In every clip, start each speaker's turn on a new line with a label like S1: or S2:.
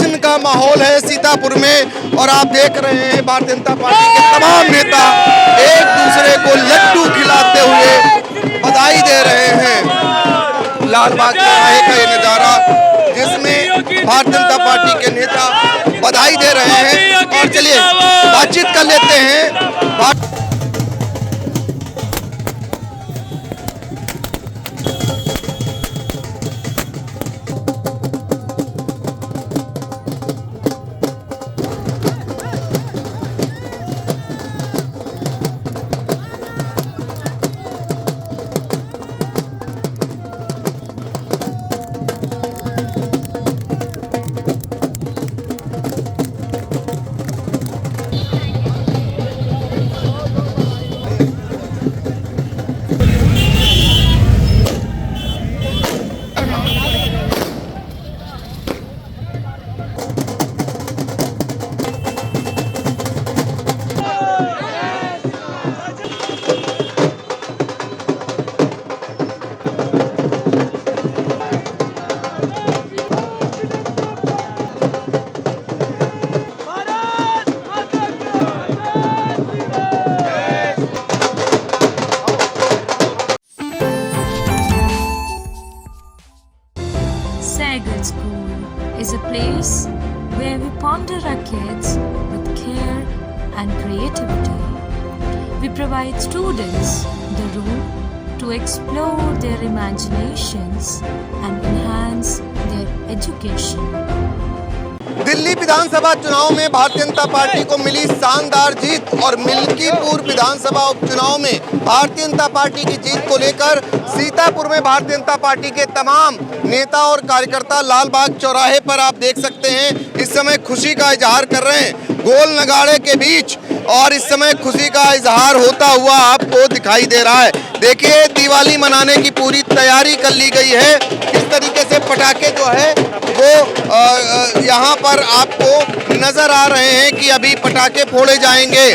S1: जश्न का माहौल है सीतापुर में और आप देख रहे हैं भारतीय जनता पार्टी के तमाम नेता एक दूसरे को लड्डू खिलाते हुए बधाई दे रहे हैं। लाल बाग चौराहे का ये नजारा जिसमें भारतीय जनता पार्टी के नेता बधाई दे रहे हैं और चलिए बातचीत कर लेते हैं।
S2: Sagal School is a place where we ponder our kids with care and creativity. We provide students the room to explore their imaginations and enhance their education.
S1: Delhi विधानसभा चुनाव में भारतीय जनता पार्टी को मिली शानदार जीत और मिल्कीपुर विधानसभा उपचुनाव में भारतीय जनता पार्टी की जीत को लेकर सीतापुर में भारतीय जनता पार्टी के तमाम नेता और कार्यकर्ता लाल बाग चौराहे पर आप देख सकते हैं इस समय खुशी का इजहार कर रहे हैं गोल नगाड़े के बीच और इस समय खुशी का इजहार होता हुआ आपको दिखाई दे रहा है। देखिए दिवाली मनाने की पूरी तैयारी कर ली गई है। इस तरीके से पटाखे जो है वो यहाँ पर आपको नजर आ रहे हैं कि अभी पटाखे फोड़े जाएंगे।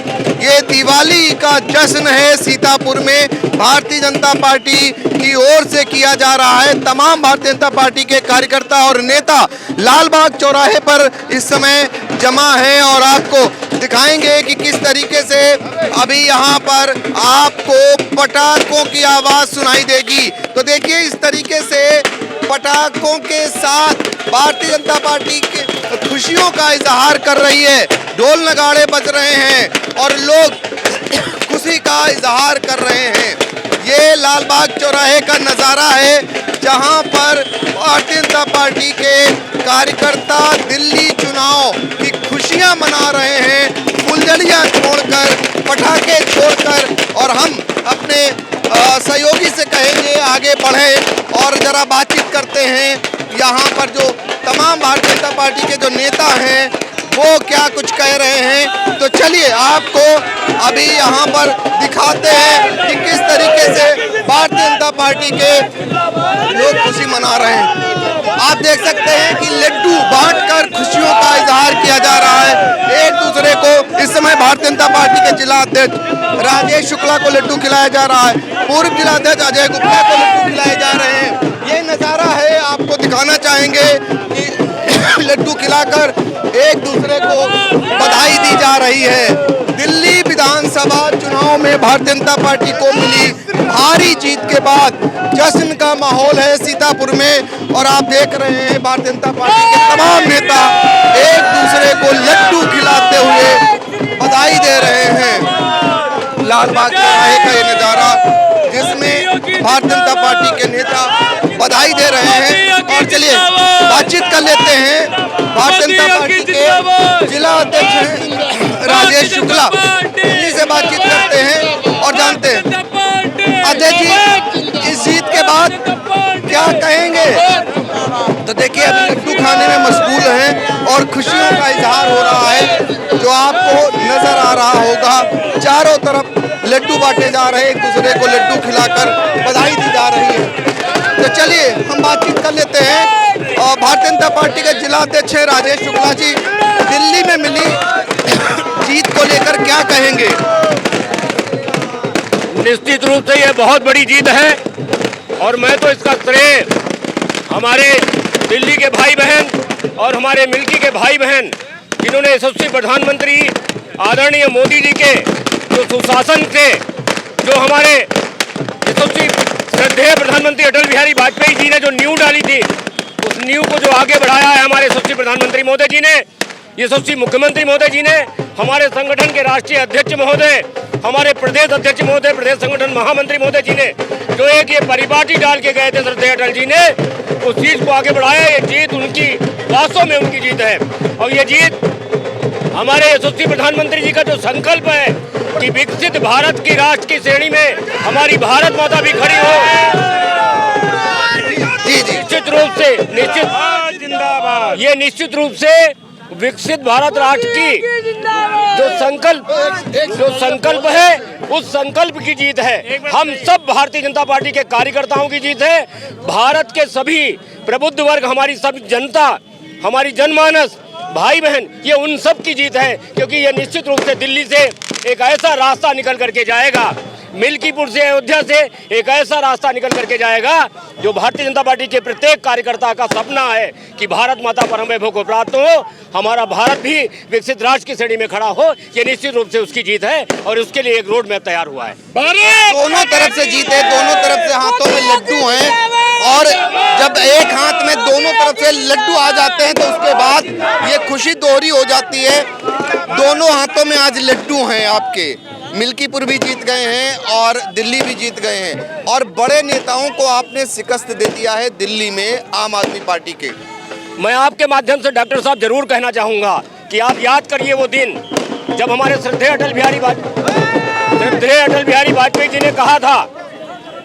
S1: ये दिवाली का जश्न है सीतापुर में भारतीय जनता पार्टी की ओर से किया जा रहा है। तमाम भारतीय जनता पार्टी के कार्यकर्ता और नेता लाल बाग चौराहे पर इस समय जमा हैं और आपको दिखाएंगे कि किस तरीके से अभी यहाँ पर आपको पटाखों की आवाज़ सुनाई देगी। तो देखिए इस तरीके से पटाखों के साथ भारतीय जनता पार्टी के खुशियों का इजहार कर रही है। ढोल नगाड़े बज रहे हैं और लोग खुशी का इजहार कर रहे हैं। ये लाल बाग चौराहे का नज़ारा है जहां पर भारतीय जनता पार्टी के कार्यकर्ता दिल्ली चुनाव की खुशियां मना रहे हैं, फुलझड़ियां छोड़कर, पटाखे छोड़कर। और हम अपने सहयोगी से कहेंगे आगे बढ़ें और ज़रा बातचीत करते हैं यहाँ पर जो तमाम भारतीय जनता पार्टी के जो नेता हैं वो क्या कुछ कह रहे हैं। तो चलिए आपको अभी यहाँ पर दिखाते हैं कि किस तरीके से भारतीय जनता पार्टी के लोग खुशी मना रहे हैं। आप देख सकते हैं कि लड्डू बांटकर खुशियों का इजहार किया जा रहा है एक दूसरे को। इस समय भारतीय जनता पार्टी के जिला अध्यक्ष राजेश शुक्ला को लड्डू खिलाया जा रहा है, पूर्व जिला अध्यक्ष अजय गुप्ता को लड्डू खिलाए जा रहे हैं। ये नज़ारा है, आपको दिखाना चाहेंगे कि लड्डू खिलाकर एक दूसरे को बधाई दी जा रही है। दिल्ली विधानसभा चुनाव में भारतीय जनता पार्टी को मिली भारी जीत के बाद जश्न का माहौल है सीतापुर में और आप देख रहे हैं भारतीय जनता पार्टी के तमाम नेता एक दूसरे को लड्डू खिलाते हुए बधाई दे रहे हैं। लाल बाग चौराहे का ये नज़ारा जिसमें भारतीय जनता पार्टी के नेता बधाई दे रहे हैं और चलिए बातचीत कर लेते हैं। भारतीय जनता पार्टी के जिला अध्यक्ष हैं राजेश शुक्ला, उन्हीं से बातचीत करते हैं और जानते हैं। अध्यक्ष जी इस जीत के बाद क्या कहेंगे? तो देखिए अभी लड्डू खाने में मशगूल हैं और खुशियों का इजहार हो रहा है जो आपको नजर आ रहा होगा। चारों तरफ लड्डू बांटे जा रहे हैं, एक दूसरे को लड्डू खिलाकर बधाई दी जा रही है। तो चलिए हम बातचीत कर लेते हैं और भारतीय जनता पार्टी के जिला अध्यक्ष राजेश शुक्ला जी, दिल्ली में मिली जीत को लेकर क्या कहेंगे?
S3: निश्चित रूप से यह बहुत बड़ी जीत है और मैं तो इसका श्रेय हमारे दिल्ली के भाई बहन और हमारे मिल्की के भाई बहन जिन्होंने यशस्वी प्रधानमंत्री आदरणीय मोदी जी के जो सुशासन से जो हमारे यशस्वी श्रद्धेय प्रधानमंत्री अटल बिहारी वाजपेयी जी ने जो नींव डाली थी, उस नींव को जो आगे बढ़ाया है हमारे यशस्वी प्रधानमंत्री महोदय जी ने, यशस्वी मुख्यमंत्री महोदय जी ने, हमारे संगठन के राष्ट्रीय अध्यक्ष महोदय, हमारे प्रदेश अध्यक्ष महोदय, प्रदेश संगठन महामंत्री महोदय जी ने जो एक ये परिपाटी डाल के गए थे श्रद्धेय अटल जी ने, उस चीज को आगे बढ़ाया। ये जीत उनकी वास्तव में उनकी जीत है और ये जीत हमारे यशस्वी प्रधानमंत्री जी का जो संकल्प है कि विकसित भारत की राष्ट्र की श्रेणी में हमारी भारत माता भी खड़ी हो। निश्चित रूप से निश्चित रूप से विकसित भारत राष्ट्र की जो संकल्प है, उस संकल्प की जीत है। हम सब भारतीय जनता पार्टी के कार्यकर्ताओं की जीत है। भारत के सभी प्रबुद्ध वर्ग, हमारी सब जनता, हमारी जनमानस, भाई बहन, ये उन सब की जीत है, क्योंकि ये निश्चित रूप से दिल्ली से एक ऐसा रास्ता निकल करके जाएगा, मिल्कीपुर से, अयोध्या से एक ऐसा रास्ता निकल करके जाएगा जो भारतीय जनता पार्टी के प्रत्येक कार्यकर्ता का सपना है कि भारत माता परम वैभव को प्राप्त हो, हमारा भारत भी विकसित राष्ट्र की श्रेणी में खड़ा हो। ये निश्चित रूप से उसकी जीत है और उसके लिए एक रोड मैप तैयार हुआ है।
S1: दोनों तरफ से जीत है, दोनों तरफ से हाथों में लड्डू हैं और जब एक हाथ में दोनों तरफ से लड्डू आ जाते हैं तो उसके बाद ये खुशी दोहरी हो जाती है। दोनों हाथों में आज लड्डू हैं आपके। मिल्कीपुर भी जीत गए हैं और दिल्ली भी जीत गए हैं और बड़े नेताओं को आपने शिकस्त दे दिया है दिल्ली में आम आदमी पार्टी के।
S3: मैं आपके माध्यम से डॉक्टर साहब जरूर कहना चाहूँगा कि आप याद करिए वो दिन जब हमारे श्रद्धेय अटल बिहारी वाजपेयी जी ने कहा था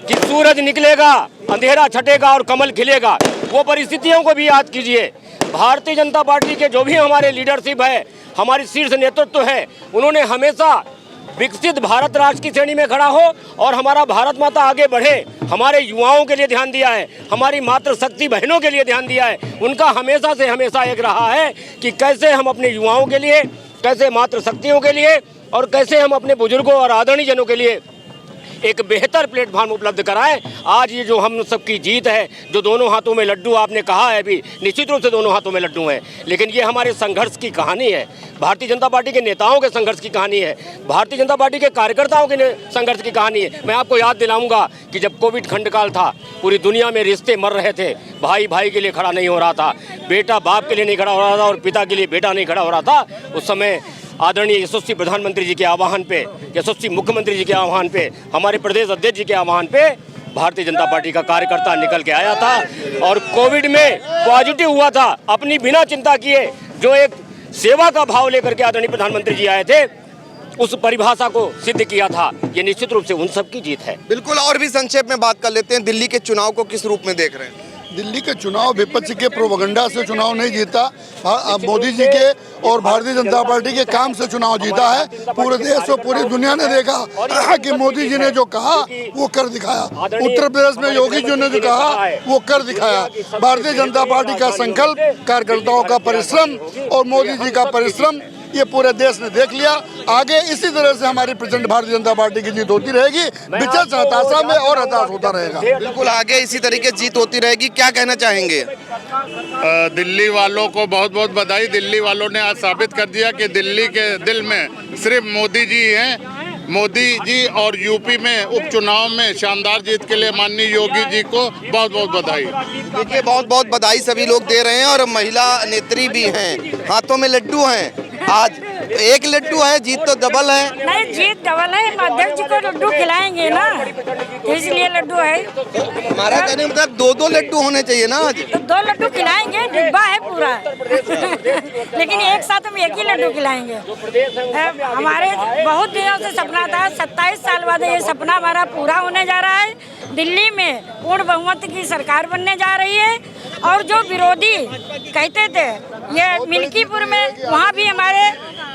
S3: कि सूरज निकलेगा, अंधेरा छटेगा और कमल खिलेगा। वो परिस्थितियों को भी याद कीजिए। भारतीय जनता पार्टी के जो भी हमारे लीडरशिप है, हमारी शीर्ष नेतृत्व है, उन्होंने हमेशा विकसित भारत राष्ट्र की श्रेणी में खड़ा हो और हमारा भारत माता आगे बढ़े, हमारे युवाओं के लिए ध्यान दिया है, हमारी मातृशक्ति बहनों के लिए ध्यान दिया है। उनका हमेशा से हमेशा एक रहा है कि कैसे हम अपने युवाओं के लिए, कैसे मातृशक्तियों के लिए और कैसे हम अपने बुजुर्गों और आदरणीय जनों के लिए एक बेहतर प्लेटफॉर्म उपलब्ध कराएं। आज ये जो हम सबकी जीत है, जो दोनों हाथों में लड्डू आपने कहा है, अभी निश्चित रूप से दोनों हाथों में लड्डू हैं, लेकिन ये हमारे संघर्ष की कहानी है। भारतीय जनता पार्टी के नेताओं के संघर्ष की कहानी है, भारतीय जनता पार्टी के कार्यकर्ताओं के संघर्ष की कहानी है। मैं आपको याद दिलाऊंगा कि जब कोविड खंडकाल था, पूरी दुनिया में रिश्ते मर रहे थे, भाई भाई के लिए खड़ा नहीं हो रहा था, बेटा बाप के लिए नहीं खड़ा हो रहा था और पिता के लिए बेटा नहीं खड़ा हो रहा था। उस समय आदरणीय यशस्वी प्रधानमंत्री जी के आह्वान पे, यशस्वी मुख्यमंत्री जी के आह्वान पे, हमारे प्रदेश अध्यक्ष जी के आह्वान पे भारतीय जनता पार्टी का कार्यकर्ता निकल के आया था और कोविड में पॉजिटिव हुआ था। अपनी बिना चिंता किए जो एक सेवा का भाव लेकर के आदरणीय प्रधानमंत्री जी आए थे, उस परिभाषा को सिद्ध किया था। ये निश्चित रूप से उन सब की जीत है।
S1: बिल्कुल, और भी संक्षेप में बात कर लेते हैं। दिल्ली के चुनाव को किस रूप में देख रहे हैं?
S4: दिल्ली के चुनाव विपक्ष के प्रोपगंडा से चुनाव नहीं जीता, मोदी जी के और भारतीय जनता पार्टी के काम से चुनाव जीता है। पूरे देश और पूरी दुनिया ने देखा कि मोदी जी ने जो कहा वो कर दिखाया। उत्तर प्रदेश में योगी जी ने जो कहा वो कर दिखाया। भारतीय जनता पार्टी का संकल्प, कार्यकर्ताओं का परिश्रम और मोदी जी का परिश्रम ये पूरे देश ने देख लिया। आगे इसी तरह से हमारी प्रचंड भारतीय जनता पार्टी की जीत होती रहेगी, विशेष हताशा में और हताश होता रहेगा।
S1: बिल्कुल, आगे इसी तरीके जीत होती रहेगी। क्या कहना चाहेंगे?
S5: दिल्ली वालों को बहुत बहुत बधाई। दिल्ली वालों ने आज साबित कर दिया कि दिल्ली के दिल में सिर्फ मोदी जी हैं। मोदी जी और यूपी में उपचुनाव में शानदार जीत के लिए माननीय योगी जी को बहुत बहुत बधाई।
S1: देखिए, बहुत बहुत बधाई सभी लोग दे रहे हैं और महिला नेत्री भी हैं, हाथों में लड्डू हैं। आज एक लड्डू है, जीत तो डबल है।
S6: नहीं, जीत डबल है। अध्यक्ष जी को लड्डू खिलाएंगे ना, इसलिए लड्डू है।
S1: हमारा कहने मतलब दो लड्डू होने चाहिए ना आज।
S6: तो 2 लड्डू खिलाएंगे, डिब्बा है पूरा लेकिन एक साथ हम एक ही लड्डू खिलाएंगे। हमारे बहुत दिनों से सपना था, 27 साल बाद ये सपना हमारा पूरा होने जा रहा है। दिल्ली में पूर्ण बहुमत की सरकार बनने जा रही है और जो विरोधी कहते थे ये मिल्कीपुर में, वहाँ भी हमारे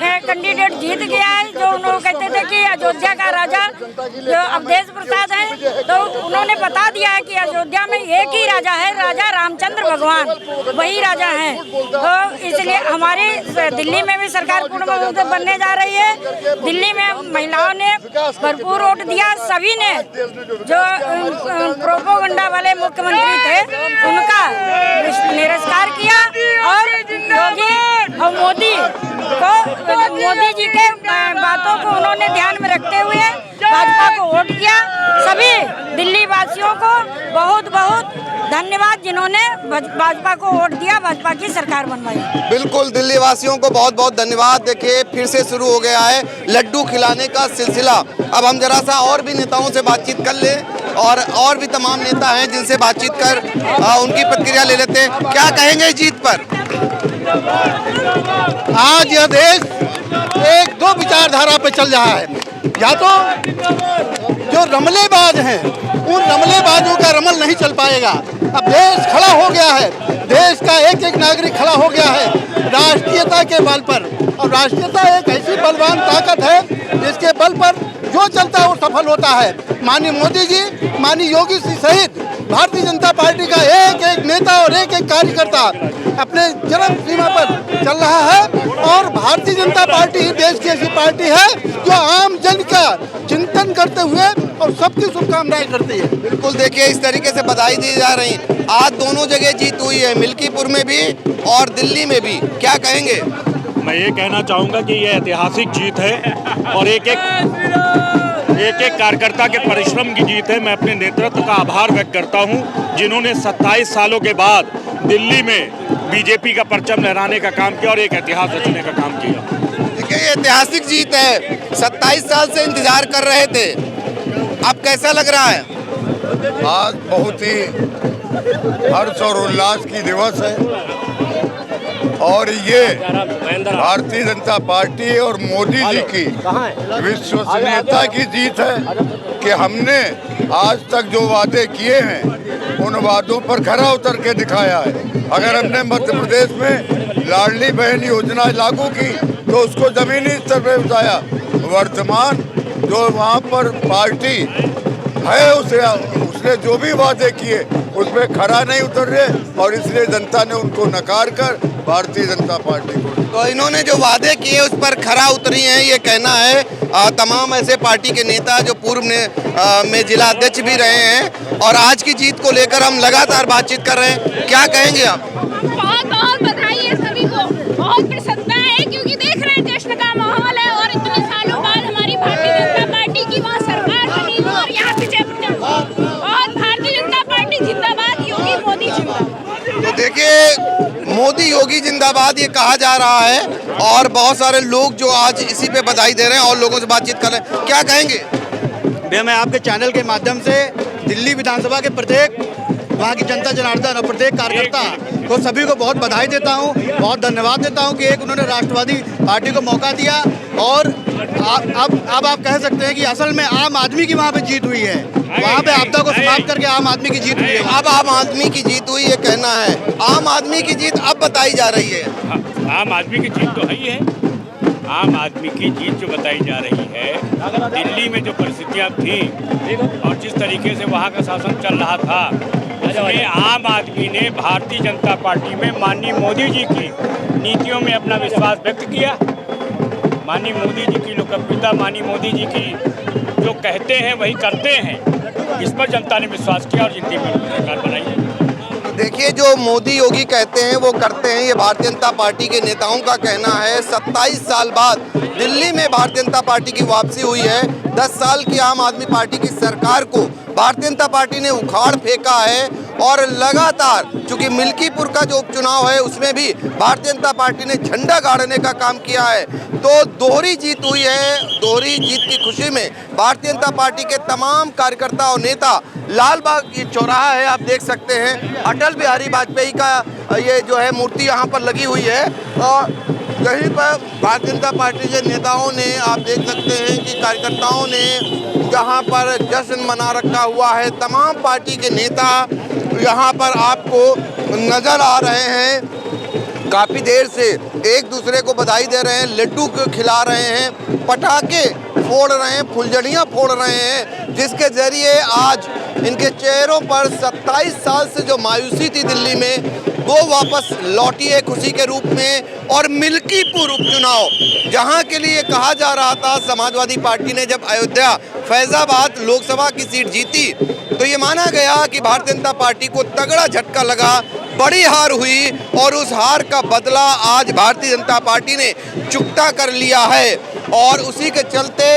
S6: कैंडिडेट जीत गया है। जो उन्होंने कहते थे कि अयोध्या का राजा जो अवधेश प्रसाद है, तो उन्होंने बता दिया है कि अयोध्या में एक ही राजा है, राजा रामचंद्र भगवान, वही राजा हैं। तो इसलिए हमारी दिल्ली में भी सरकार पूर्ण बहुमत बनने जा रही है। दिल्ली में महिलाओं ने भरपूर वोट दिया। सभी ने जो प्रोपोगंडा वाले मुख्यमंत्री थे उनका निरस्कार किया और मोदी जी के बातों को उन्होंने ध्यान में रखते हुए भाजपा को वोट किया। सभी दिल्ली वासियों को बहुत बहुत धन्यवाद जिन्होंने भाजपा को वोट दिया, भाजपा की सरकार बनवाई।
S1: बिल्कुल, दिल्ली वासियों को बहुत बहुत धन्यवाद। देखिए फिर से शुरू हो गया है लड्डू खिलाने का सिलसिला। अब हम जरा सा और भी नेताओं से बातचीत कर लें और भी तमाम नेता हैं जिनसे बातचीत कर उनकी प्रतिक्रिया ले लेते हैं। क्या कहेंगे इस जीत पर?
S7: आज यह देश एक दो विचारधारा पे चल रहा है। या तो जो रमलेबाज हैं उन रमलेबाजों का रमल नहीं चल पाएगा। अब देश खड़ा हो गया है, देश का एक एक नागरिक खड़ा हो गया है राष्ट्रीयता के बल पर। और राष्ट्रीयता एक ऐसी बलवान ताकत है जिसके बल पर जो चलता है वो सफल होता है। माननीय मोदी जी, माननीय योगी जी सहित भारतीय जनता पार्टी का एक एक नेता और एक एक कार्यकर्ता अपने चरम सीमा पर चल रहा है। और भारतीय जनता पार्टी देश की ऐसी पार्टी है जो आम जन का चिंतन करते हुए और सबकी शुभकामनाएं करती है।
S1: बिल्कुल, देखिए इस तरीके से बधाई दी जा रही। आज दोनों जगह जीत हुई है, मिल्कीपुर में भी और दिल्ली में भी। क्या कहेंगे?
S8: मैं ये कहना चाहूँगा कि ये ऐतिहासिक जीत है और एक एक कार्यकर्ता के परिश्रम की जीत है। मैं अपने नेतृत्व का आभार व्यक्त करता हूँ जिन्होंने 27 सालों के बाद दिल्ली में बीजेपी का परचम लहराने का काम किया और एक इतिहास रचने का काम किया।
S1: देखिए ये ऐतिहासिक जीत है, 27 साल से इंतजार कर रहे थे। अब कैसा लग रहा है?
S4: आज बहुत ही हर्ष और उल्लास की दिवस है और ये भारतीय जनता पार्टी और मोदी जी की विश्वसनीयता की जीत है कि हमने आज तक जो वादे किए हैं उन वादों पर खरा उतर के दिखाया है। अगर हमने मध्य प्रदेश में लाडली बहन योजना लागू की तो उसको जमीनी स्तर पर उठाया। वर्तमान जो वहाँ पर पार्टी है उसने जो भी वादे किए उसमें खरा नहीं उतर रहे और इसलिए जनता ने उनको नकार कर भारतीय जनता पार्टी को।
S1: तो इन्होंने जो वादे किए उस पर खरा उतरी हैं, ये कहना है तमाम ऐसे पार्टी के नेता जो पूर्व में जिला अध्यक्ष भी रहे हैं। और आज की जीत को लेकर हम लगातार बातचीत कर रहे हैं। क्या कहेंगे आप?
S9: बहुत बहुत बधाई है सभी को, बहुत प्रसन्नता है क्योंकि देख रहे हैं जश्न का माहौल है और इतने सालों बाद हमारी भारतीय जनता पार्टी की वहाँ सरकार बनी और यहाँ से और भारतीय जनता पार्टी जिंदाबाद, योगी मोदी जिंदाबाद।
S1: तो देखिए मोदी योगी जिंदाबाद ये कहा जा रहा है और बहुत सारे लोग जो आज इसी पे बधाई दे रहे हैं और लोगों से बातचीत कर रहे हैं। क्या कहेंगे?
S7: भैया मैं आपके चैनल के माध्यम से दिल्ली विधानसभा के प्रत्येक वहाँ की जनता जनार्दन और प्रत्येक कार्यकर्ता को सभी को बहुत बधाई देता हूँ, बहुत धन्यवाद देता हूँ कि एक उन्होंने राष्ट्रवादी पार्टी को मौका दिया। और अब आप कह सकते हैं कि असल में आम आदमी की वहाँ पे जीत हुई है, वहाँ पे आपदा को समाप्त करके आम आदमी की जीत हुई है।
S1: अब आम आदमी की जीत हुई ये कहना है, आम आदमी की जीत अब बताई जा रही है।
S8: आम आदमी की जीत तो है ही है। आम आदमी की जीत जो बताई जा रही है, दिल्ली में जो परिस्थितियाँ थी और जिस तरीके से वहाँ का शासन चल रहा था उसमें आम आदमी ने भारतीय जनता पार्टी में माननीय मोदी जी की नीतियों में अपना विश्वास व्यक्त किया। माननीय मोदी जी की लोकप्रियता, माननीय मोदी जी की जो कहते हैं वही करते हैं, इस पर जनता ने विश्वास किया और जितनी सरकार बनाई।
S1: देखिए जो मोदी योगी कहते हैं वो करते हैं, ये भारतीय जनता पार्टी के नेताओं का कहना है। 27 साल बाद दिल्ली में भारतीय जनता पार्टी की वापसी हुई है। 10 साल की आम आदमी पार्टी की सरकार को भारतीय जनता पार्टी ने उखाड़ फेंका है और लगातार चूंकि मिल्कीपुर का जो उपचुनाव है उसमें भी भारतीय जनता पार्टी ने झंडा गाड़ने का काम किया है। तो दोहरी जीत हुई है। दोहरी जीत की खुशी में भारतीय जनता पार्टी के तमाम कार्यकर्ता और नेता लालबाग ये चौराहा है, आप देख सकते हैं अटल बिहारी वाजपेयी का ये जो है मूर्ति यहाँ पर लगी हुई है और यहीं पर भारतीय जनता पार्टी के नेताओं ने, आप देख सकते हैं कि कार्यकर्ताओं ने यहाँ पर जश्न मना रखा हुआ है। तमाम पार्टी के नेता यहाँ पर आपको नजर आ रहे हैं, काफ़ी देर से एक दूसरे को बधाई दे रहे हैं, लड्डू खिला रहे हैं, पटाखे फोड़ रहे हैं, फुलझड़ियाँ फोड़ रहे हैं, जिसके ज़रिए आज इनके चेहरों पर 27 साल से जो मायूसी थी दिल्ली में वो वापस लौटी है खुशी के रूप में। और मिल्कीपुर उपचुनाव जहां के लिए कहा जा रहा था, समाजवादी पार्टी ने जब अयोध्या फैजाबाद लोकसभा की सीट जीती तो ये माना गया कि भारतीय जनता पार्टी को तगड़ा झटका लगा, बड़ी हार हुई और उस हार का बदला आज भारतीय जनता पार्टी ने चुकता कर लिया है। और उसी के चलते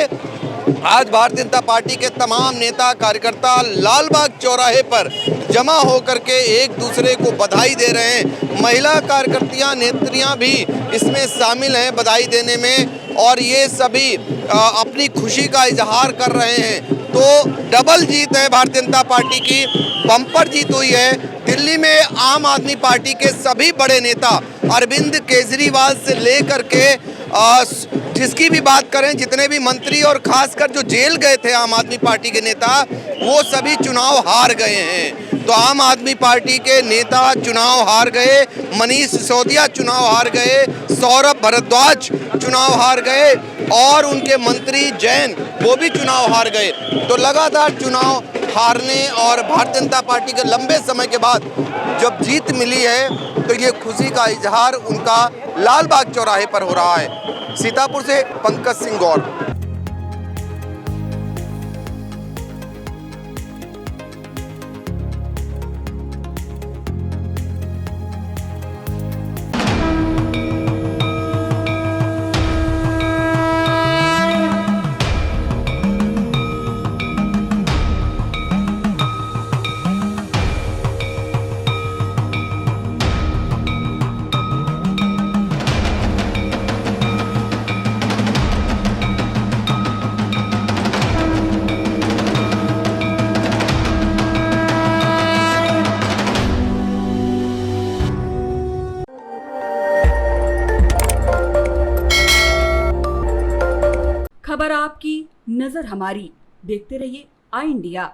S1: आज भारतीय जनता पार्टी के तमाम नेता कार्यकर्ता लालबाग चौराहे पर जमा होकर के एक दूसरे को बधाई दे रहे हैं। महिला कार्यकर्तियां, नेत्रियां भी इसमें शामिल हैं बधाई देने में, और ये सभी अपनी खुशी का इजहार कर रहे हैं। तो डबल जीत है भारतीय जनता पार्टी की, बम्पर जीत हुई है। दिल्ली में आम आदमी पार्टी के सभी बड़े नेता अरविंद केजरीवाल से लेकर के जिसकी भी बात करें, जितने भी मंत्री और खासकर जो जेल गए थे आम आदमी पार्टी के नेता, वो सभी चुनाव हार गए हैं। तो आम आदमी पार्टी के नेता चुनाव हार गए, मनीष सिसोदिया चुनाव हार गए, सौरभ भारद्वाज चुनाव हार गए और उनके मंत्री जैन वो भी चुनाव हार गए। तो लगातार चुनाव हारने और भारतीय जनता पार्टी के लंबे समय के बाद जब जीत मिली है तो ये खुशी का इजहार उनका लालबाग चौराहे पर हो रहा है। सीतापुर से पंकज सिंह गौर।
S10: खबर आपकी, नजर हमारी। देखते रहिए आई इंडिया।